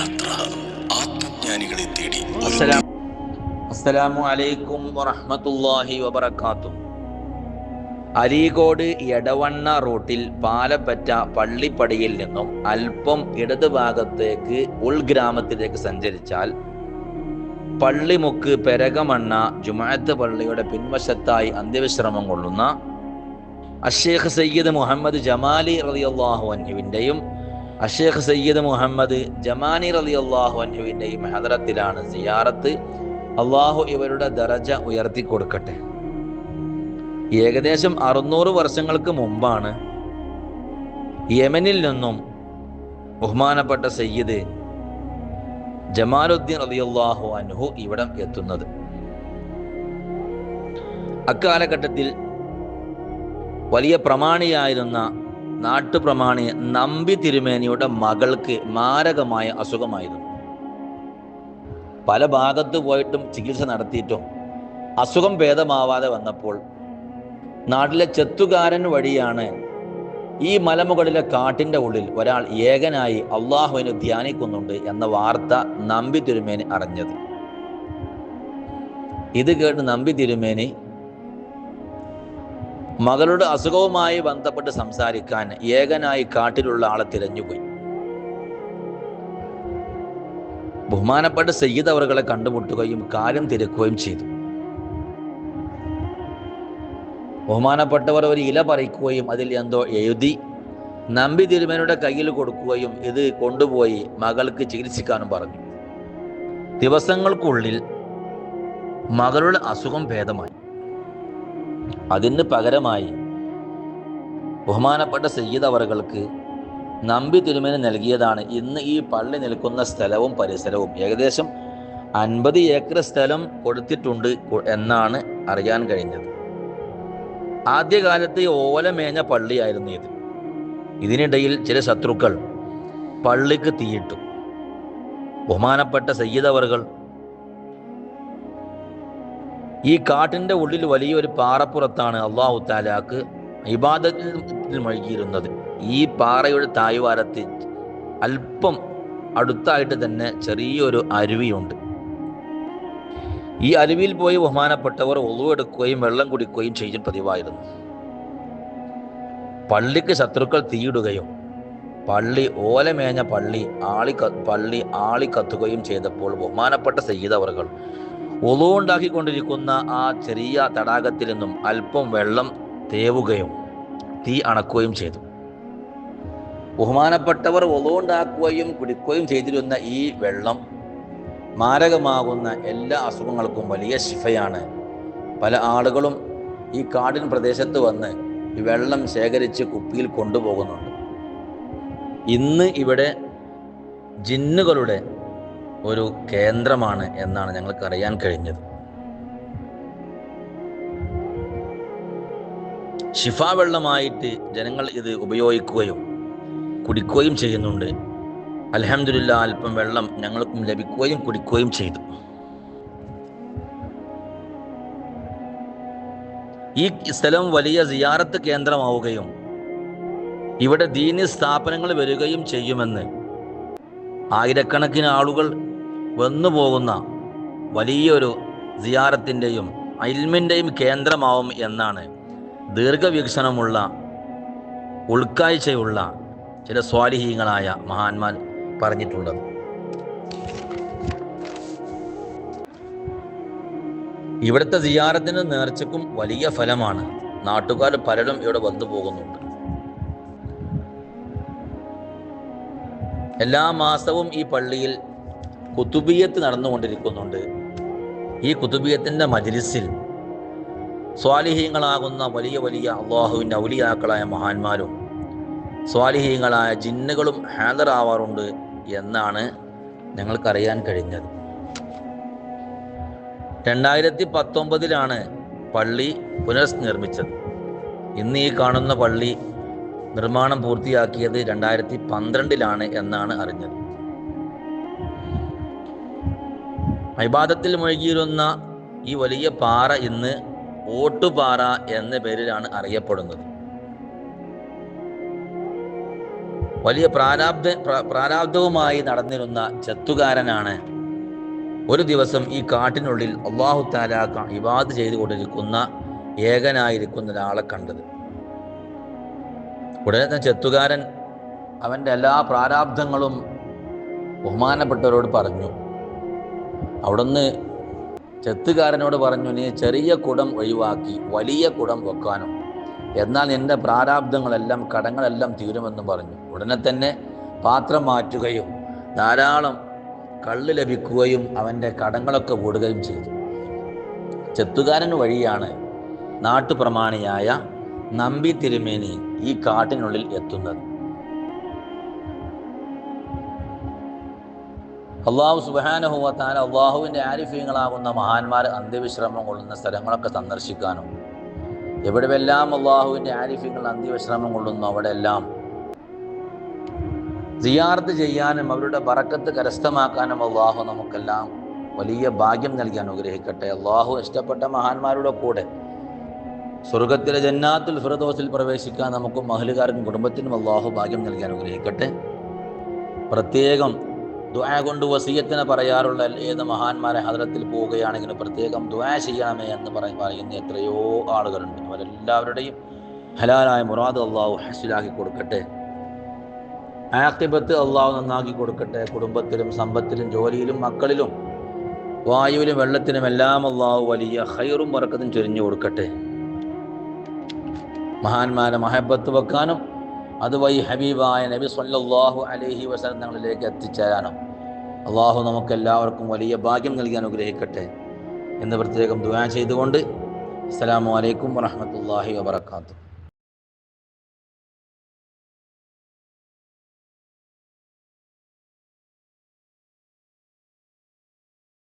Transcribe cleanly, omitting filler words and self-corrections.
യാത്ര ആത്മജ്ഞാനികളെ തേടി. അസ്സലാമു അലൈക്കും വറഹ്മത്തുള്ളാഹി വബറകാതുഹു. അരീക്കോട് എടവണ്ണ റൂട്ടിൽ പാലപ്പറ്റ പള്ളിപ്പടിയിൽ നിന്നും അല്പം ഇടത് ഭാഗത്തേക്ക് ഉൾഗ്രാമത്തിലേക്ക് സഞ്ചരിച്ചാൽ പള്ളിമുക്ക് പെരകമണ്ണ ജുമുഅത്ത് പള്ളിയുടെ പിൻവശത്തായി അന്ത്യവിശ്രമം കൊള്ളുന്ന അശ്ശേഖ് സയ്യിദ് മുഹമ്മദ് ജമാലി റളിയല്ലാഹു അൻഹുവിൻ്റെയും അശ്ശേഖ് സയ്യിദ് മുഹമ്മദ് ജമാനി റളിയല്ലാഹു അൻഹുവിൻ്റെയും ഹദറത്തിലാണ് സിയാറത്ത്. അള്ളാഹു ഇവരുടെ ദറജ ഉയർത്തി കൊടുക്കട്ടെ. ഏകദേശം 600 വർഷങ്ങൾക്ക് മുമ്പാണ് യമനിൽ നിന്നും ബഹുമാനപ്പെട്ട സയ്യിദ് ജമാലുദ്ദീൻ റളിയല്ലാഹു അൻഹു ഇവിടം എത്തുന്നത്. അക്കാലഘട്ടത്തിൽ വലിയ പ്രമാണിയായിരുന്ന നാട്ടുപ്രമാണി നമ്പി തിരുമേനിയുടെ മകൾക്ക് മാരകമായ അസുഖമായിരുന്നു. പല ഭാഗത്ത് പോയിട്ടും ചികിത്സ നടത്തിയിട്ടും അസുഖം ഭേദമാവാതെ വന്നപ്പോൾ നാട്ടിലെ ചെത്തുകാരൻ വഴിയാണ് ഈ മലമുകളിലെ കാട്ടിൻ്റെ ഉള്ളിൽ ഒരാൾ ഏകനായി അള്ളാഹുവിനെ ധ്യാനിക്കുന്നുണ്ട് എന്ന വാർത്ത നമ്പി തിരുമേനി അറിഞ്ഞത്. ഇത് കേട്ട് നമ്പി തിരുമേനി മകളുടെ അസുഖവുമായി ബന്ധപ്പെട്ട് സംസാരിക്കാൻ ഏകനായി കാട്ടിലുള്ള ആളെ തിരഞ്ഞുപോയി. ബഹുമാനപ്പെട്ട സയ്യിദ് അവറുകളെ കണ്ടുമുട്ടുകയും കാര്യം തിരക്കുകയും ചെയ്തു. ബഹുമാനപ്പെട്ടവർ ഒരു ഇല പറിക്കുകയും അതിൽ എന്തോ എഴുതി നമ്പി തിരുമേനിയുടെ കയ്യിൽ കൊടുക്കുകയും ഇത് കൊണ്ടുപോയി മകൾക്ക് ചികിത്സിക്കാനും പറഞ്ഞു. ദിവസങ്ങൾക്കുള്ളിൽ മകളുടെ അസുഖം ഭേദമായി. അതിന് പകരമായി ബഹുമാനപ്പെട്ട സയ്യിദ് അവറുകൾക്ക് നമ്പി തിരുമേനി നൽകിയതാണ് ഇന്ന് ഈ പള്ളി നിൽക്കുന്ന സ്ഥലവും പരിസരവും. ഏകദേശം 50 ഏക്കർ സ്ഥലം കൊടുത്തിട്ടുണ്ട് എന്നാണ് അറിയാൻ കഴിഞ്ഞത്. ആദ്യകാലത്ത് ഓലമേഞ്ഞ പള്ളിയായിരുന്നു ഇത്. ഇതിനിടയിൽ ചില ശത്രുക്കൾ പള്ളിക്ക് തീയിട്ടു. ബഹുമാനപ്പെട്ട സയ്യിദ് അവറുകൾ ഈ കാട്ടിൻ്റെ ഉള്ളിൽ വലിയൊരു പാറപ്പുറത്താണ് അല്ലാഹു തആലാക്ക് ഇബാദത്തിൽ മുഴുകിയിരുന്നത്. ഈ പാറയുടെ താഴ്വാരത്തിൽ അല്പം അടുത്തായിട്ട് തന്നെ ചെറിയൊരു അരുവിയുണ്ട്. ഈ അരുവിയിൽ പോയി ബഹുമാനപ്പെട്ടവർ ഒളു എടുക്കുകയും വെള്ളം കുടിക്കുകയും ചെയ്യും പതിവായിരുന്നു. പള്ളിക്ക് ശത്രുക്കൾ തീയിടുകയും പള്ളി ഓലമേഞ്ഞ പള്ളി ആളി കത്തുകയും ചെയ്തപ്പോൾ ബഹുമാനപ്പെട്ട സയ്യിദ് അവറുകൾ ഒളു ഉണ്ടാക്കിക്കൊണ്ടിരിക്കുന്ന ആ ചെറിയ തടാകത്തിൽ നിന്നും അല്പം വെള്ളം തേവുകയും തീ അണക്കുകയും ചെയ്തു. ബഹുമാനപ്പെട്ടവർ ഒളു ഉണ്ടാക്കുകയും കുടിക്കുകയും ചെയ്തിരുന്ന ഈ വെള്ളം മാരകമാകുന്ന എല്ലാ അസുഖങ്ങൾക്കും വലിയ ശിഫയാണ്. പല ആളുകളും ഈ കാടിൻ പ്രദേശത്ത് വന്ന് ഈ വെള്ളം ശേഖരിച്ച് കുപ്പിയിൽ കൊണ്ടുപോകുന്നുണ്ട്. ഇന്ന് ഇവിടെ ജിന്നുകളുടെ ഒരു കേന്ദ്രമാണ് എന്നാണ് ഞങ്ങൾക്ക് അറിയാൻ കഴിഞ്ഞത്. ശിഫ വെള്ളമായിട്ട് ജനങ്ങൾ ഇത് ഉപയോഗിക്കുകയും കുടിക്കുകയും ചെയ്യുന്നുണ്ട്. അൽഹംദുലില്ലാ, അല്പം വെള്ളം ഞങ്ങൾക്കും ലഭിക്കുകയും കുടിക്കുകയും ചെയ്തു. ഈ സ്ഥലം വലിയ സിയാറത്ത് കേന്ദ്രമാവുകയും ഇവിടെ ദീനി സ്ഥാപനങ്ങൾ വരികയും ചെയ്യുമെന്ന്, ആയിരക്കണക്കിന് ആളുകൾ വന്നു പോകുന്ന വലിയൊരു സിയാറത്തിൻ്റെയും ഇൽമിൻ്റെയും കേന്ദ്രമാവും എന്നാണ് ദീർഘവീക്ഷണമുള്ള ഉൾക്കാഴ്ചയുള്ള ചില സ്വാലിഹീങ്ങളായ മഹാന്മാർ പറഞ്ഞിട്ടുള്ളത്. ഇവിടുത്തെ സിയാറത്തിന് നേർച്ചക്കും വലിയ ഫലമാണ്. നാട്ടുകാർ പലരും ഇവിടെ വന്നു പോകുന്നുണ്ട്. എല്ലാ മാസവും ഈ പള്ളിയിൽ കുതുബിയത്ത് നടന്നുകൊണ്ടിരിക്കുന്നുണ്ട്. ഈ കുതുബിയത്തിൻ്റെ മജ്ലിസിൽ സ്വാലിഹീങ്ങളാകുന്ന വലിയ വലിയ അള്ളാഹുവിൻ്റെ ഔലിയാക്കളായ മഹാന്മാരും സ്വാലിഹീങ്ങളായ ജിന്നുകളും ഹാജറാവാറുണ്ട് എന്നാണ് ഞങ്ങൾക്കറിയാൻ കഴിഞ്ഞത്. 2019 പള്ളി പുനർനിർമ്മിച്ചത്. ഇന്ന് ഈ കാണുന്ന പള്ളി നിർമ്മാണം പൂർത്തിയാക്കിയത് 2012 എന്നാണ് അറിഞ്ഞത്. ഇബാദത്തിൽ മുഴുകിയിരുന്ന ഈ വലിയ പാറ ഇന്ന് ഓട്ടുപാറ എന്ന പേരിലാണ് അറിയപ്പെടുന്നത്. വലിയ പ്രാരാബ്ധവുമായി നടന്നിരുന്ന ചെത്തുകാരനാണ് ഒരു ദിവസം ഈ കാട്ടിനുള്ളിൽ അല്ലാഹു തആല ഇബാദത്ത് ചെയ്തുകൊണ്ടിരിക്കുന്ന ഏകനായിരിക്കുന്ന ഒരാളെ കണ്ടത്. ഉടനെ തന്നെ ചെത്തുകാരൻ അവൻ്റെ എല്ലാ പ്രാരാബ്ധങ്ങളും ബഹുമാനപ്പെട്ടവരോട് പറഞ്ഞു. അവിടുന്ന് ചെത്തുകാരനോട് പറഞ്ഞു, നീ ചെറിയ കുടം ഒഴിവാക്കി വലിയ കുടം വെക്കാനും, എന്നാൽ നിന്റെ പ്രാരാബ്ധങ്ങളെല്ലാം കടങ്ങളെല്ലാം തീരുമെന്ന് പറഞ്ഞു. ഉടനെ തന്നെ പാത്രം മാറ്റുകയും ധാരാളം കള്ള് ലഭിക്കുകയും അവൻ്റെ കടങ്ങളൊക്കെ കൂടുകയും ചെയ്തു. ചെത്തുകാരൻ വഴിയാണ് നാട്ടുപ്രമാണിയായ നമ്പി തിരുമേനി ഈ കാട്ടിനുള്ളിൽ എത്തുന്നത്. അള്ളാഹു സുബ്ഹാനഹു വ തആല അള്ളാഹുവിൻ്റെ ആരിഫീങ്ങളാകുന്ന മഹാന്മാർ അന്ത്യവിശ്രമം കൊള്ളുന്ന സ്ഥലങ്ങളൊക്കെ സന്ദർശിക്കാനും, എവിടെയെല്ലാം അള്ളാഹുവിൻ്റെ ആരിഫീങ്ങൾ അന്ത്യവിശ്രമം കൊള്ളുന്നു അവിടെയെല്ലാം സിയാറത്ത് ചെയ്യാനും അവരുടെ ബറക്കത്ത് കരസ്ഥമാക്കാനും അള്ളാഹു നമുക്കെല്ലാം വലിയ ഭാഗ്യം നൽകി അനുഗ്രഹിക്കട്ടെ. അള്ളാഹു ഇഷ്ടപ്പെട്ട മഹാന്മാരുടെ കൂടെ സ്വർഗത്തിലെ ജന്നാത്തുൽ ഫിർദൗസിൽ പ്രവേശിക്കാൻ നമുക്കും അഹ്ലുകാർക്കും കുടുംബത്തിനും അള്ളാഹു ഭാഗ്യം നൽകി അനുഗ്രഹിക്കട്ടെ. പ്രത്യേകം ദുആ കൊണ്ട് വസിയത്തിനെ പറയാറുള്ള ഏത് മഹാന്മാരെ ഹദ്റത്തിൽ പോവുകയാണെങ്കിലും പ്രത്യേകം ദുആ ചെയ്യണമേ എന്ന് പറയുന്ന എത്രയോ ആളുകളുണ്ട്. അവരെല്ലാവരുടെയും ഹലാലായ മുറാദ് അള്ളാഹു ഹസിലാക്കി കൊടുക്കട്ടെ. ആഖിബത്ത് അള്ളാഹു നന്നാക്കി കൊടുക്കട്ടെ. കുടുംബത്തിലും സമ്പത്തിലും ജോലിയിലും മക്കളിലും വായുവിലും വെള്ളത്തിനും എല്ലാം അള്ളാഹു വലിയ ഖൈറും ബറക്കത്തും ചൊരിഞ്ഞു കൊടുക്കട്ടെ. മഹാന്മാരെ മഹബത്ത് വെക്കാനും അതുവഴി ഹബീബായ നബി സ്വല്ലല്ലാഹു അലൈഹി വസല്ലം തങ്ങളിലേക്ക് എത്തിച്ചേരാനും അള്ളാഹു നമുക്കെല്ലാവർക്കും വലിയ ഭാഗ്യം നൽകി അനുഗ്രഹിക്കട്ടെ എന്ന് പ്രത്യേകം ദുആ ചെയ്തുകൊണ്ട് അസ്സലാമു അലൈക്കും വറഹ്മത്തുള്ളാഹി വബറകാതുഹു.